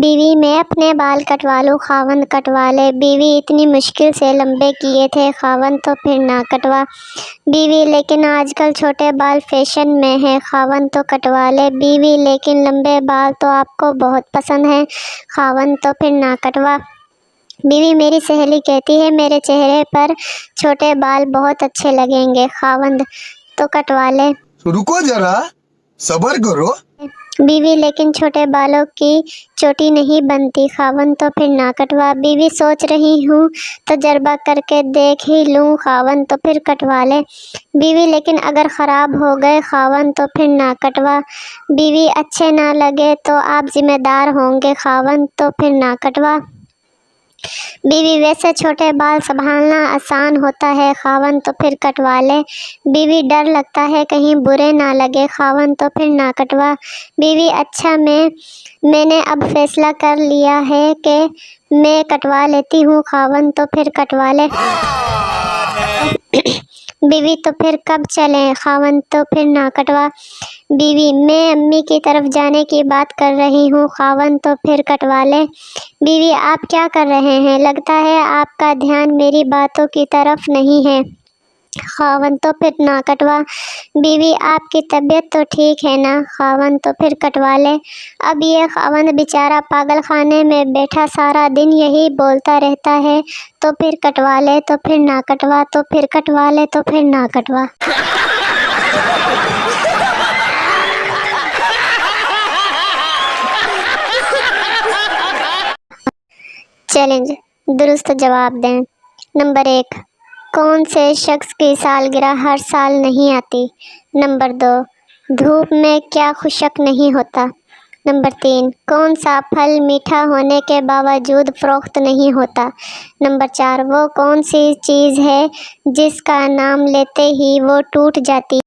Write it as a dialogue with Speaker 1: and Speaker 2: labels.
Speaker 1: بیوی میں اپنے بال کٹوا لوں، خاوند کٹوا لے۔ بیوی اتنی مشکل سے لمبے کیے تھے، خاوند تو پھر نہ کٹوا۔ بیوی لیکن آج کل چھوٹے بال فیشن میں ہیں، خاوند تو کٹوا لے۔ بیوی لیکن لمبے بال تو آپ کو بہت پسند ہیں، خاوند تو پھر نہ کٹوا۔ بیوی میری سہیلی کہتی ہے میرے چہرے پر چھوٹے بال بہت اچھے لگیں گے، خاوند تو کٹوا لے۔
Speaker 2: رکو ذرا، صبر کرو۔
Speaker 1: بیوی لیکن چھوٹے بالوں کی چوٹی نہیں بنتی، خاوند تو پھر نہ کٹوا۔ بیوی سوچ رہی ہوں تجربہ کر کے دیکھ ہی لوں، خاوند تو پھر کٹوا لے۔ بیوی لیکن اگر خراب ہو گئے، خاوند تو پھر نہ کٹوا۔ بیوی اچھے نہ لگے تو آپ ذمہ دار ہوں گے، خاوند تو پھر نہ کٹوا۔ بیوی ویسے چھوٹے بال سنبھالنا آسان ہوتا ہے، خاوند تو پھر کٹوا لے۔ بیوی ڈر لگتا ہے کہیں برے نہ لگے، خاوند تو پھر نہ کٹوا۔ بیوی اچھا میں نے اب فیصلہ کر لیا ہے کہ میں کٹوا لیتی ہوں، خاوند تو پھر کٹوا لے۔ بیوی تو پھر کب چلیں، خاوند تو پھر نہ کٹوا۔ بیوی میں امی کی طرف جانے کی بات کر رہی ہوں، خاوند تو پھر کٹوا لے۔ بیوی آپ کیا کر رہے ہیں؟ لگتا ہے آپ کا دھیان میری باتوں کی طرف نہیں ہے، خاوند تو پھر نہ کٹوا۔ بیوی آپ کی طبیعت تو ٹھیک ہے نا، خاوند تو پھر کٹوا لے۔ اب یہ خاوند بیچارہ پاگل خانے میں بیٹھا سارا دن یہی بولتا رہتا ہے، تو پھر کٹوا لے تو پھر نہ کٹوا، تو پھر کٹوا لے تو پھر نہ کٹوا۔ چیلنج، درست جواب دیں۔ نمبر 1، کون سے شخص کی سالگرہ ہر سال نہیں آتی؟ نمبر 2، دھوپ میں کیا خشک نہیں ہوتا؟ نمبر 3، کون سا پھل میٹھا ہونے کے باوجود فروخت نہیں ہوتا؟ نمبر 4، وہ کون سی چیز ہے جس کا نام لیتے ہی وہ ٹوٹ جاتی؟